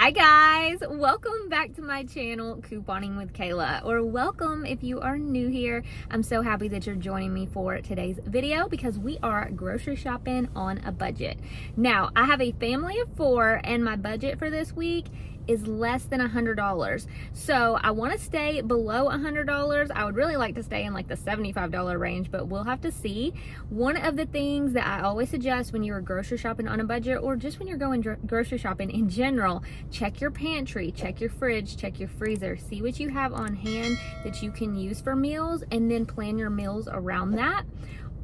Hi guys, welcome back to my channel, Couponing with Kayla, or welcome if you are new here. I'm so happy that you're joining me for today's video because we are grocery shopping on a budget. Now, I have a family of 4 and my budget for this week is less than $100. So I want to stay below $100. I would really like to stay in like the $75 range, but we'll have to see. One of the things that I always suggest when you're grocery shopping on a budget, or just when you're going grocery shopping in general, check your pantry, check your fridge, check your freezer, see what you have on hand that you can use for meals, and then plan your meals around that.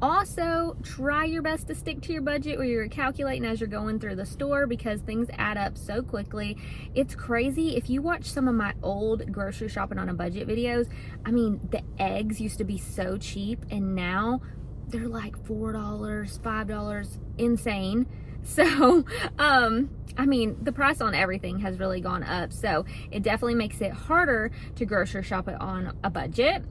Also, try your best to stick to your budget where you're calculating as you're going through the store, because things add up so quickly. It's crazy. If you watch some of my old grocery shopping on a budget videos, I mean, the eggs used to be so cheap and now they're like $4, $5, insane. So, I mean, the price on everything has really gone up. So it definitely makes it harder to grocery shop it on a budget.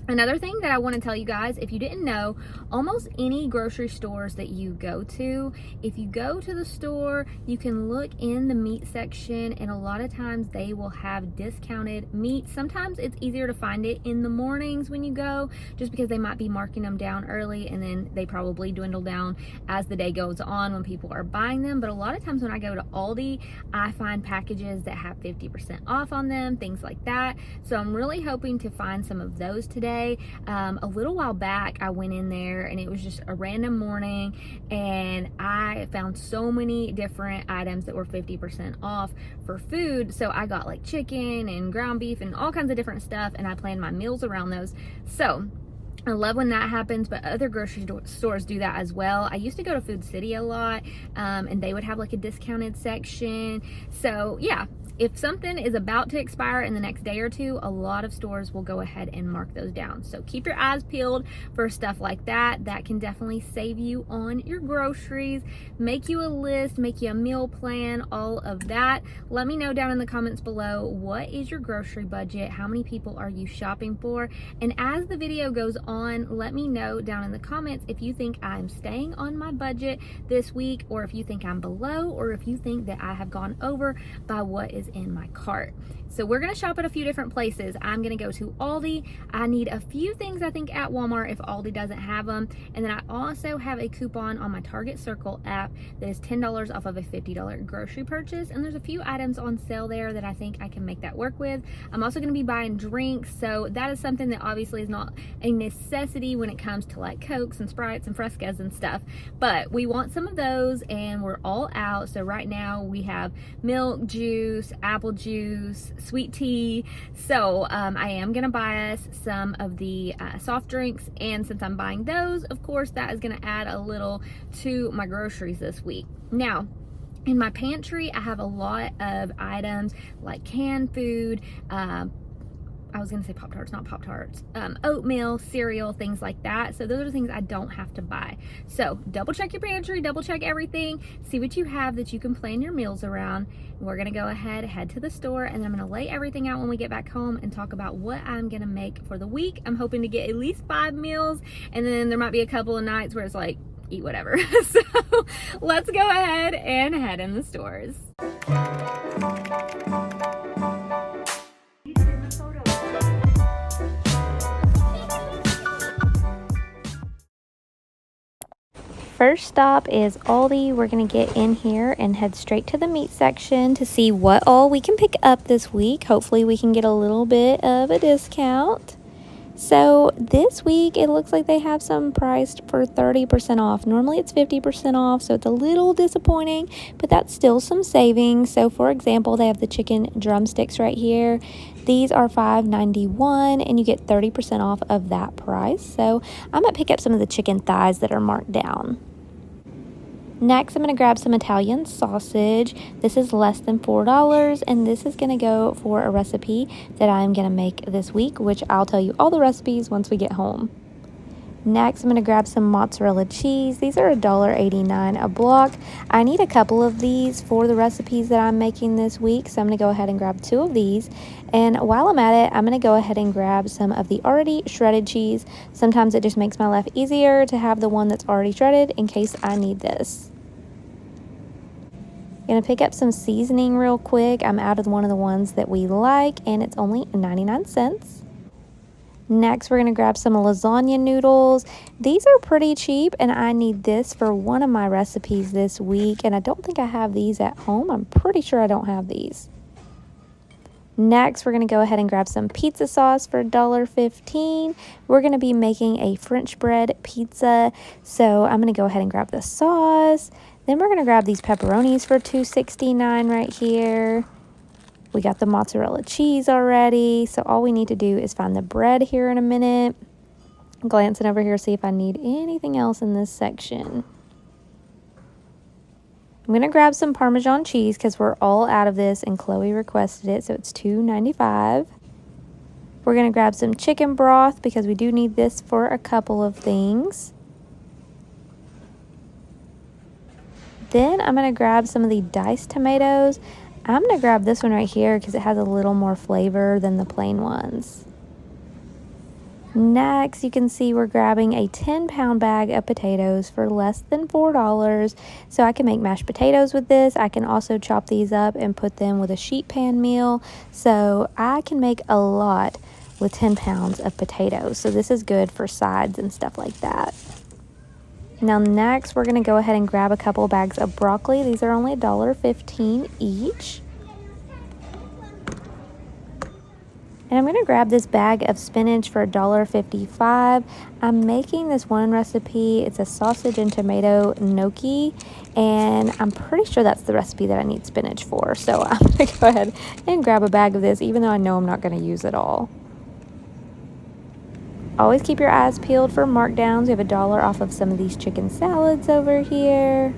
Another thing that I want to tell you guys, if you didn't know, almost any grocery stores that you go to, if you go to the store, you can look in the meat section, and a lot of times they will have discounted meat. Sometimes it's easier to find it in the mornings when you go, just because they might be marking them down early, and then they probably dwindle down as the day goes on when people are buying them. But a lot of times when I go to Aldi, I find packages that have 50% off on them, things like that. So I'm really hoping to find some of those today. A little while back, I went in there and it was just a random morning, and I found so many different items that were 50% off for food. So I got like chicken and ground beef and all kinds of different stuff, and I planned my meals around those. So I love when that happens, but other grocery stores do that as well. I used to go to Food City a lot, and they would have like a discounted section. So yeah, if something is about to expire in the next day or two, a lot of stores will go ahead and mark those down. So keep your eyes peeled for stuff like that. That can definitely save you on your groceries, make you a list, make you a meal plan, all of that. Let me know down in the comments below, what is your grocery budget? How many people are you shopping for? And as the video goes on, let me know down in the comments if you think I'm staying on my budget this week, or if you think I'm below, or if you think that I have gone over by what is in my cart. So we're gonna shop at a few different places. I'm gonna go to Aldi. I need a few things, I think, at Walmart if Aldi doesn't have them. And then I also have a coupon on my Target Circle app that is $10 off of a $50 grocery purchase. And there's a few items on sale there that I think I can make that work with. I'm also gonna be buying drinks. So that is something that obviously is not a necessity when it comes to like Cokes and Sprites and Frescas and stuff. But we want some of those, and we're all out. So right now we have milk, juice, apple juice, sweet tea. So I am gonna buy us some of the soft drinks, and since I'm buying those, of course that is gonna add a little to my groceries this week. Now, in my pantry, I have a lot of items like canned food, I was gonna say Pop-Tarts, not Pop-Tarts, oatmeal, cereal, things like that. So those are things I don't have to buy. So double check your pantry, double check everything, see what you have that you can plan your meals around. We're gonna go ahead, head to the store, and then I'm gonna lay everything out when we get back home and talk about what I'm gonna make for the week. I'm hoping to get at least 5 meals, and then there might be a couple of nights where it's like, eat whatever. So let's go ahead and head in the stores. First stop is Aldi. We're going to get in here and head straight to the meat section to see what all we can pick up this week. Hopefully we can get a little bit of a discount. So this week it looks like they have some priced for 30% off. Normally it's 50% off, so it's a little disappointing, but that's still some savings. So for example, they have the chicken drumsticks right here. These are $5.91, and you get 30% off of that price. So I might pick up some of the chicken thighs that are marked down. Next, I'm going to grab some Italian sausage. This is less than $4, and this is going to go for a recipe that I'm going to make this week, which I'll tell you all the recipes once we get home. Next, I'm going to grab some mozzarella cheese. These are $1.89 a block. I need a couple of these for the recipes that I'm making this week, so I'm going to go ahead and grab 2 of these. And while I'm at it, I'm going to go ahead and grab some of the already shredded cheese. Sometimes it just makes my life easier to have the one that's already shredded in case I need this. Gonna pick up some seasoning real quick. I'm out of one of the ones that we like, and it's only 99 cents. Next, we're gonna grab some lasagna noodles. These are pretty cheap, and I need this for one of my recipes this week, and I don't think I have these at home. I'm pretty sure I don't have these. Next, we're going to go ahead and grab some pizza sauce for $1.15. We're going to be making a French bread pizza, so I'm going to go ahead and grab the sauce. Then we're going to grab these pepperonis for $2.69 right here. We got the mozzarella cheese already, so all we need to do is find the bread here in a minute. I'm glancing over here to see if I need anything else in this section. I'm going to grab some Parmesan cheese because we're all out of this and Chloe requested it, so it's $2.95. We're going to grab some chicken broth because we do need this for a couple of things. Then I'm going to grab some of the diced tomatoes. I'm going to grab this one right here because it has a little more flavor than the plain ones. Next, you can see we're grabbing a 10-pound bag of potatoes for less than $4. So I can make mashed potatoes with this. I can also chop these up and put them with a sheet pan meal. So I can make a lot with 10 pounds of potatoes. So this is good for sides and stuff like that. Now next, we're going to go ahead and grab a couple bags of broccoli. These are only $1.15 each. And I'm going to grab this bag of spinach for $1.55. I'm making this one recipe. It's a sausage and tomato gnocchi, and I'm pretty sure that's the recipe that I need spinach for. So I'm going to go ahead and grab a bag of this, even though I know I'm not going to use it all. Always keep your eyes peeled for markdowns. We have $1 off of some of these chicken salads over here.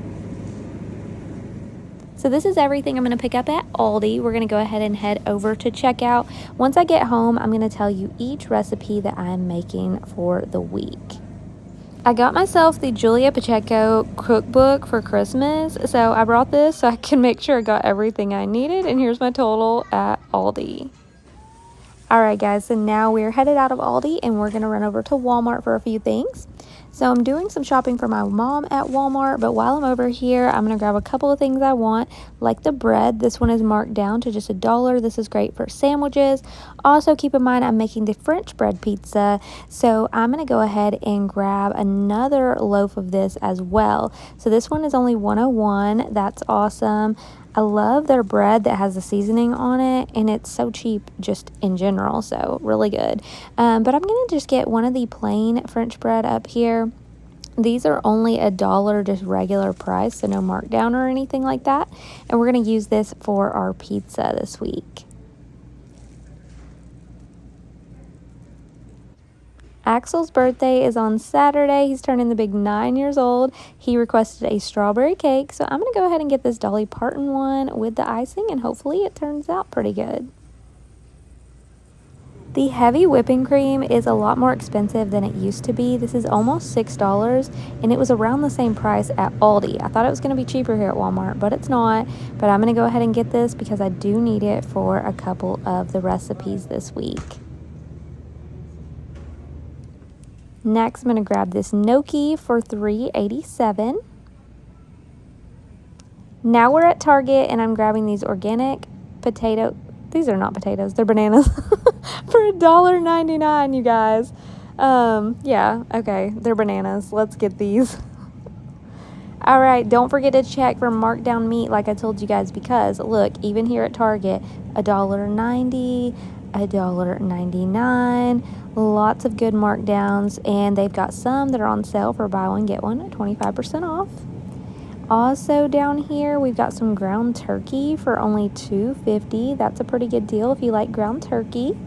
So this is everything I'm going to pick up at Aldi. We're going to go ahead and head over to checkout. Once I get home, I'm going to tell you each recipe that I'm making for the week. I got myself the Julia Pacheco cookbook for Christmas. So I brought this so I can make sure I got everything I needed. And here's my total at Aldi. Alright guys, so now we're headed out of Aldi and we're going to run over to Walmart for a few things. So I'm doing some shopping for my mom at Walmart, but while I'm over here, I'm going to grab a couple of things I want, like the bread. This one is marked down to just $1. This is great for sandwiches. Also, keep in mind, I'm making the French bread pizza, so I'm going to go ahead and grab another loaf of this as well. So this one is only $1.01. That's awesome. I love their bread that has the seasoning on it, and it's so cheap just in general, so really good. But I'm going to just get one of the plain French bread up here. These are only $1, just regular price, so no markdown or anything like that. And we're going to use this for our pizza this week. Axel's birthday is on Saturday. He's turning the big 9 years old. He requested a strawberry cake, so I'm going to go ahead and get this Dolly Parton one with the icing, and hopefully it turns out pretty good. The heavy whipping cream is a lot more expensive than it used to be. This is almost $6, and it was around the same price at Aldi. I thought it was going to be cheaper here at Walmart, but it's not. But I'm going to go ahead and get this because I do need it for a couple of the recipes this week. Next, I'm going to grab this gnocchi for $3.87. Now we're at Target, and I'm grabbing these organic potato. These are not potatoes, they're bananas. For $1.99, you guys. Yeah, okay, they're bananas. Let's get these. All right, don't forget to check for markdown meat like I told you guys, because look, even here at Target, $1.90, $1.99, lots of good markdowns, and they've got some that are on sale for buy one get one at 25% off. Also down here, we've got some ground turkey for only $2.50. That's a pretty good deal if you like ground turkey.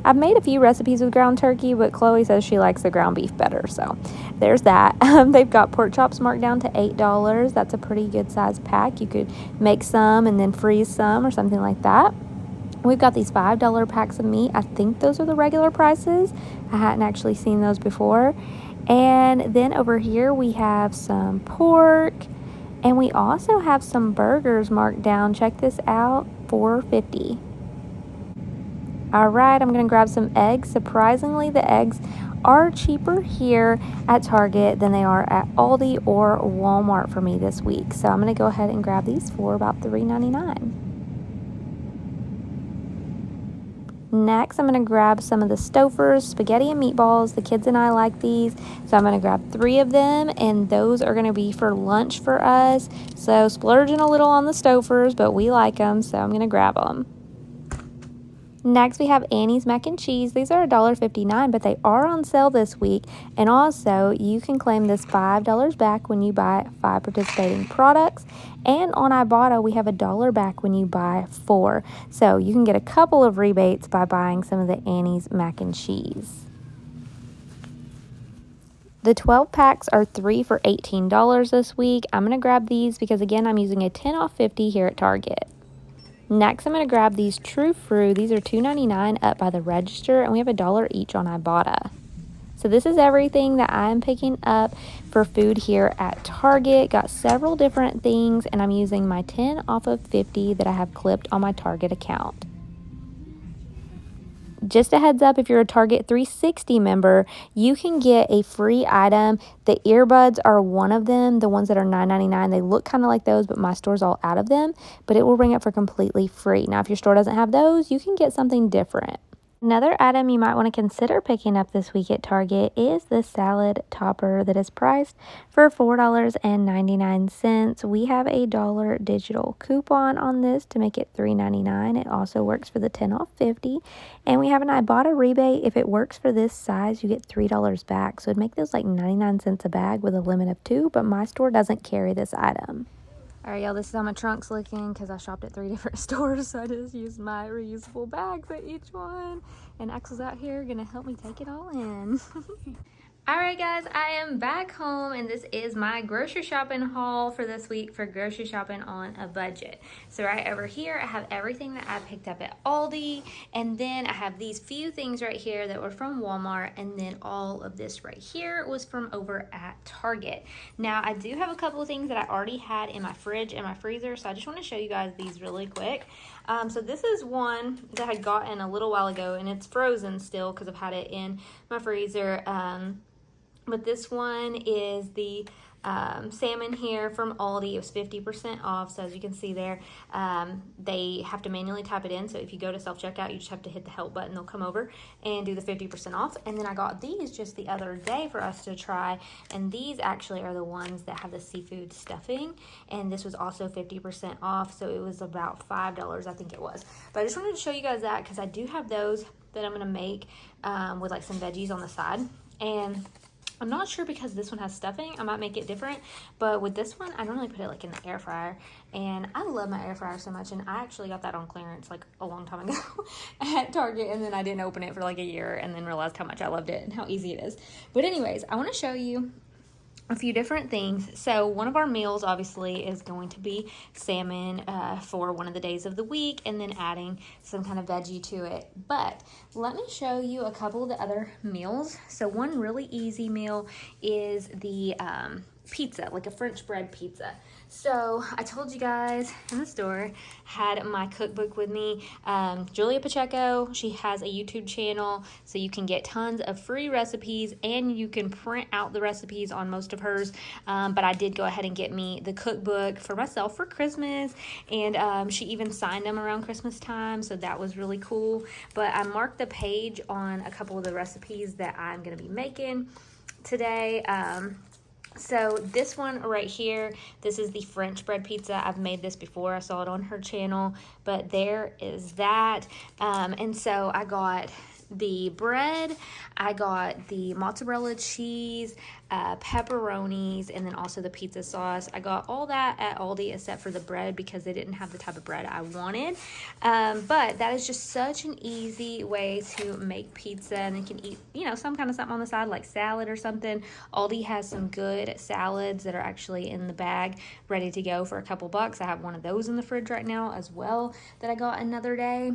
I've made a few recipes with ground turkey, but Chloe says she likes the ground beef better, so there's that. They've got pork chops marked down to $8. That's a pretty good size pack. You could make some and then freeze some or something like that. We've got these $5 packs of meat. I think those are the regular prices. I hadn't actually seen those before. And then over here we have some pork, and we also have some burgers marked down. Check this out, $4.50. All right, I'm going to grab some eggs. Surprisingly, the eggs are cheaper here at Target than they are at Aldi or Walmart for me this week. So I'm going to go ahead and grab these for about $3.99. Next, I'm going to grab some of the Stouffer's spaghetti and meatballs. The kids and I like these, so I'm going to grab 3 of them, and those are going to be for lunch for us. So splurging a little on the Stouffer's, but we like them, so I'm going to grab them. Next, we have Annie's mac and cheese. These are $1.59, but they are on sale this week. And also, you can claim this $5 back when you buy 5 participating products. And on Ibotta, we have $1 back when you buy 4. So you can get a couple of rebates by buying some of the Annie's mac and cheese. The 12 packs are 3 for $18 this week. I'm going to grab these because, again, I'm using a 10 off 50 here at Target. Next, I'm going to grab these True Fruit. These are $2.99 up by the register, and we have $1 each on Ibotta. So this is everything that I'm picking up for food here at Target. Got several different things, and I'm using my 10 off of 50 that I have clipped on my Target account. Just a heads up, if you're a Target 360 member, you can get a free item. The earbuds are one of them, the ones that are $9.99. They look kind of like those, but my store's all out of them. But it will bring it for completely free. Now, if your store doesn't have those, you can get something different. Another item you might want to consider picking up this week at Target is the salad topper that is priced for $4.99. We have a $1 digital coupon on this to make it $3.99. It also works for the 10 off 50. And we have an Ibotta rebate. If it works for this size, you get $3 back. So it'd make those like 99 cents a bag with a limit of 2, but my store doesn't carry this item. All right, y'all, this is how my trunk's looking because I shopped at 3 different stores, so I just used my reusable bags at each one. And Axel's out here gonna help me take it all in. All right, guys, I am back home, and this is my grocery shopping haul for this week for Grocery Shopping on a Budget. So right over here, I have everything that I picked up at Aldi, and then I have these few things right here that were from Walmart, and then all of this right here was from over at Target. Now, I do have a couple of things that I already had in my fridge and my freezer, so I just want to show you guys these really quick. So this is one that I had gotten a little while ago, and it's frozen still because I've had it in my freezer. But this one is the salmon here from Aldi. It was 50% off, so as you can see there, they have to manually type it in. So if you go to self-checkout, you just have to hit the help button. They'll come over and do the 50% off. And then I got these just the other day for us to try, and these actually are the ones that have the seafood stuffing, and this was also 50% off, so it was about $5, I think it was. But I just wanted to show you guys that because I do have those that I'm going to make with like some veggies on the side. And I'm not sure because this one has stuffing, I might make it different, but with this one, I normally put it like in the air fryer, and I love my air fryer so much, and I actually got that on clearance like a long time ago at Target, and then I didn't open it for like a year, and then realized how much I loved it and how easy it is. But anyways, I want to show you a few different things. So one of our meals obviously is going to be salmon for one of the days of the week, and then adding some kind of veggie to it. But let me show you a couple of the other meals. So one really easy meal is the pizza, like a French bread pizza. So I told you guys in the store, had my cookbook with me. Julia Pacheco, she has a YouTube channel, so you can get tons of free recipes, and you can print out the recipes on most of hers. But I did go ahead and get me the cookbook for myself for Christmas, and she even signed them around Christmas time, so that was really cool. But I marked the page on a couple of the recipes that I'm going to be making today. So this one right here, this is the French bread pizza. I've made this before. I saw it on her channel, but there is that. And so I got the bread, I got the mozzarella cheese, pepperonis, and then also the pizza sauce. I got all that at Aldi except for the bread because they didn't have the type of bread I wanted. But that is just such an easy way to make pizza, and you can eat, you know, some kind of something on the side like salad or something. Aldi has some good salads that are actually in the bag ready to go for a couple bucks. I have one of those in the fridge right now as well that I got another day.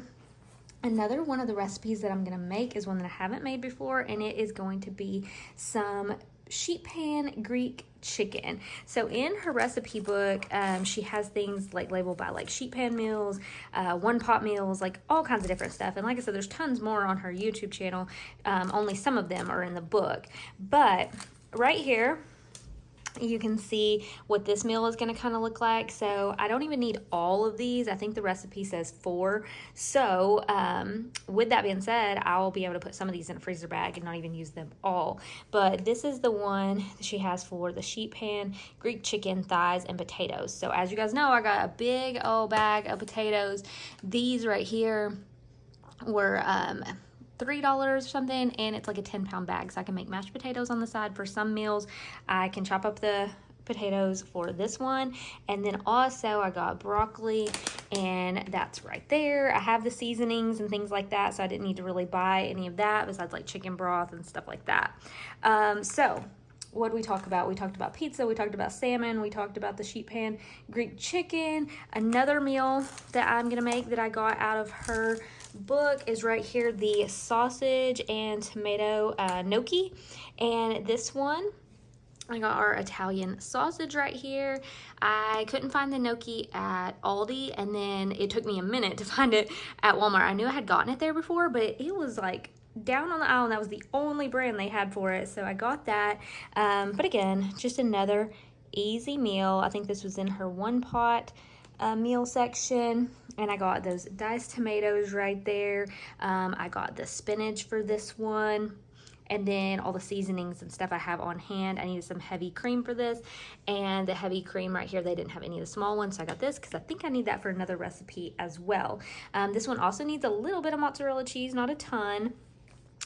Another one of the recipes that I'm going to make is one that I haven't made before, and it is going to be some sheet pan Greek chicken. So in her recipe book, she has things like labeled by like sheet pan meals, one pot meals, like all kinds of different stuff. And like I said, there's tons more on her YouTube channel. Only some of them are in the book. But right here, you can see what this meal is going to kind of look like. So I don't even need all of these. I think the recipe says 4. So with that being said, I'll be able to put some of these in a freezer bag and not even use them all. But this is the one that she has for the sheet pan, Greek chicken, thighs, and potatoes. So as you guys know, I got a big old bag of potatoes. These right here were $3 or something, and it's like a 10-pound bag, so I can make mashed potatoes on the side for some meals. I can chop up the potatoes for this one, and then also I got broccoli, and that's right there. I have the seasonings and things like that, so I didn't need to really buy any of that besides like chicken broth and stuff like that. So what did we talk about? We talked about pizza, we talked about salmon, we talked about the sheet pan Greek chicken. Another meal that I'm gonna make that I got out of her book is right here, the sausage and tomato gnocchi. And this one, I got our Italian sausage right here. I couldn't find the gnocchi at Aldi, and then it took me a minute to find it at Walmart. I knew I had gotten it there before, but it was like down on the aisle, and that was the only brand they had for it, so I got that. But again, just another easy meal. I think this was in her one pot meal section, and I got those diced tomatoes right there. I got the spinach for this one, and then all the seasonings and stuff I have on hand. I needed some heavy cream for this, and the heavy cream right here, they didn't have any of the small ones, so I got this because I think I need that for another recipe as well. This one also needs a little bit of mozzarella cheese, not a ton,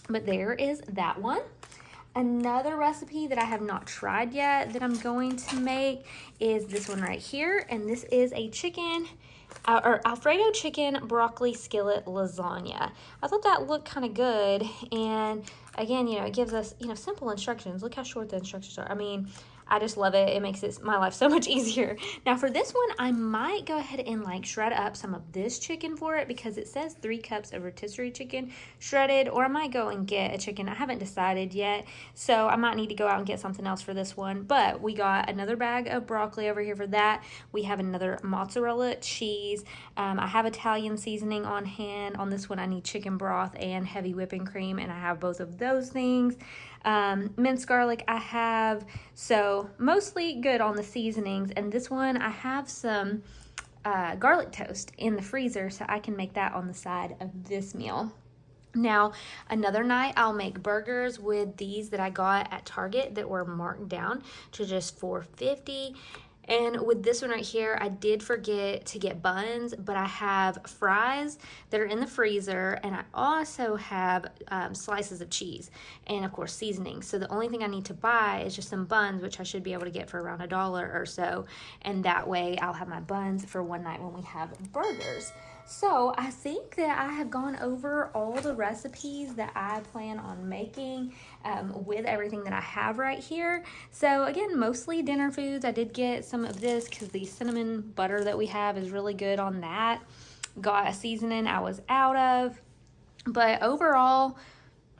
but there is that one. Another recipe that I have not tried yet that I'm going to make is this one right here, and this is a chicken or Alfredo chicken broccoli skillet lasagna. I thought that looked kind of good, and again, you know, it gives us, you know, simple instructions. Look how short the instructions are. I mean, I just love it. It makes my life so much easier. Now for this one, I might go ahead and like shred up some of this chicken for it because it says 3 cups of rotisserie chicken shredded, or I might go and get a chicken. I haven't decided yet, so I might need to go out and get something else for this one. But we got another bag of broccoli over here for that. We have another mozzarella cheese. I have Italian seasoning on hand. On this one, I need chicken broth and heavy whipping cream, and I have both of those things. Minced garlic I have, so mostly good on the seasonings. And this one, I have some garlic toast in the freezer, so I can make that on the side of this meal. Now, another night I'll make burgers with these that I got at Target that were marked down to just $4.50. And with this one right here, I did forget to get buns, but I have fries that are in the freezer, and I also have slices of cheese and, of course, seasoning. So the only thing I need to buy is just some buns, which I should be able to get for around $1 or so. And that way I'll have my buns for one night when we have burgers. So I think that I have gone over all the recipes that I plan on making with everything that I have right here. So again, mostly dinner foods. I did get some of this because the cinnamon butter that we have is really good on that. Got a seasoning I was out of. But overall,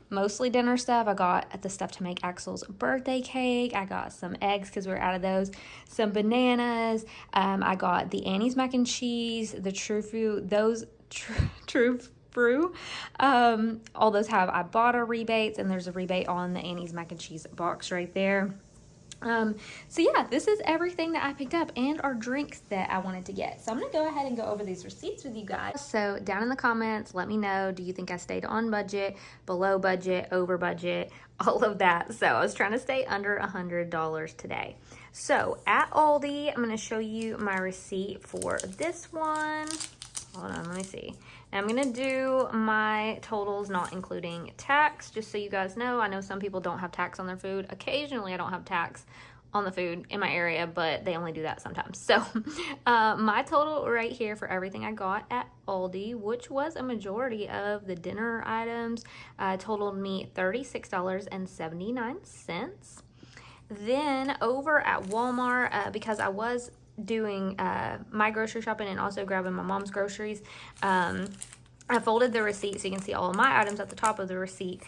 mostly dinner stuff. I got the stuff to make Axel's birthday cake. I got some eggs because we're out of those. Some bananas. I got the Annie's mac and cheese, the True Fruit, True Fruit. All those have Ibotta rebates, and there's a rebate on the Annie's mac and cheese box right there. So yeah, this is everything that I picked up and our drinks that I wanted to get. So I'm going to go ahead and go over these receipts with you guys. So down in the comments, let me know, do you think I stayed on budget, below budget, over budget, all of that. So I was trying to stay under $100 today. So at Aldi, I'm going to show you my receipt for this one. Hold on, let me see. Now I'm going to do my totals not including tax, just so you guys know. I know some people don't have tax on their food. Occasionally I don't have tax on the food in my area, but they only do that sometimes. So my total right here for everything I got at Aldi, which was a majority of the dinner items, totaled me $36.79. Then over at Walmart, because I was doing my grocery shopping and also grabbing my mom's groceries, I folded the receipt so you can see all of my items at the top of the receipt.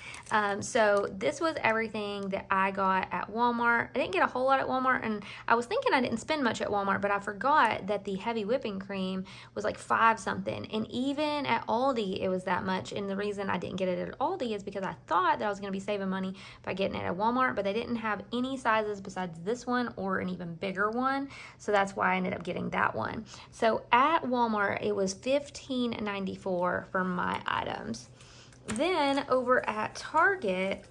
So this was everything that I got at Walmart. I didn't get a whole lot at Walmart, and I was thinking I didn't spend much at Walmart, but I forgot that the heavy whipping cream was like $5 something, and even at Aldi it was that much. And the reason I didn't get it at Aldi is because I thought that I was going to be saving money by getting it at Walmart, but they didn't have any sizes besides this one or an even bigger one, so that's why I ended up getting that one. So at Walmart it was $15.94 for my items. Then over at Target,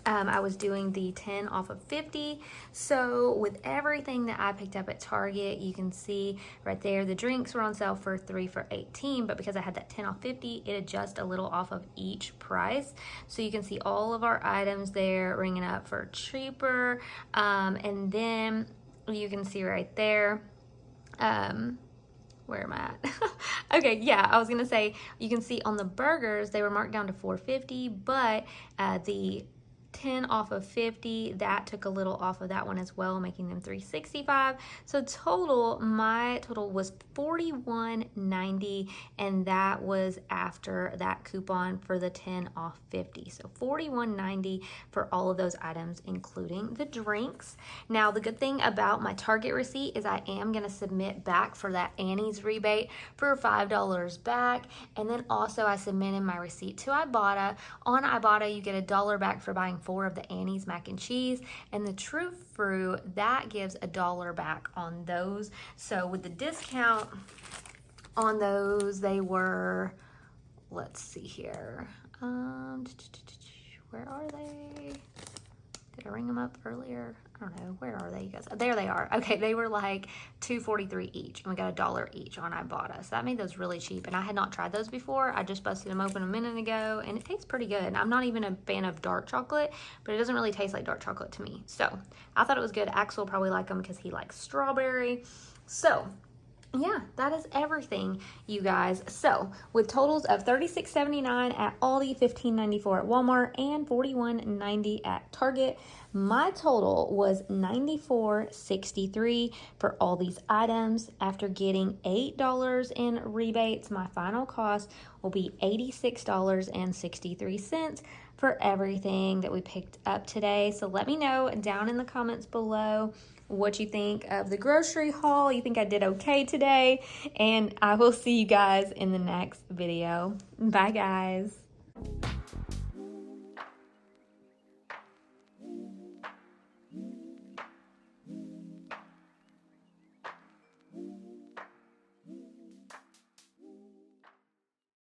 I was doing the 10 off of 50. So with everything that I picked up at Target, you can see right there, the drinks were on sale for 3 for $18, but because I had that 10 off 50, it adjusts a little off of each price. So you can see all of our items there ringing up for cheaper. And then you can see right there, where am I at? Okay, yeah, I was gonna say, you can see on the burgers, they were marked down to $4.50, but the 10 off of 50, that took a little off of that one as well, making them $3.65. So total, my total was $41.90, and that was after that coupon for the 10 off 50. So $41.90 for all of those items, including the drinks. Now, the good thing about my Target receipt is I am gonna submit back for that Annie's rebate for $5 back, and then also I submitted my receipt to Ibotta. On Ibotta, you get $1 back for buying 4 of the Annie's mac and cheese, and the True Fruit, that gives $1 back on those. So with the discount on those, they were, let's see here, where are they? Did I ring them up earlier? I don't know. Where are they, you guys? There they are. Okay, they were like $2.43 each, and we got $1 each on Ibotta. So that made those really cheap, and I had not tried those before. I just busted them open a minute ago, and it tastes pretty good. And I'm not even a fan of dark chocolate, but it doesn't really taste like dark chocolate to me. So I thought it was good. Axel will probably like them because he likes strawberry. So yeah, that is everything, you guys. So with totals of $36.79 at Aldi, $15.94 at Walmart, and $41.90 at Target, my total was $94.63 for all these items. After getting $8 in rebates, my final cost will be $86.63 for everything that we picked up today. So let me know down in the comments below what you think of the grocery haul. You think I did okay today? And I will see you guys in the next video. Bye, guys.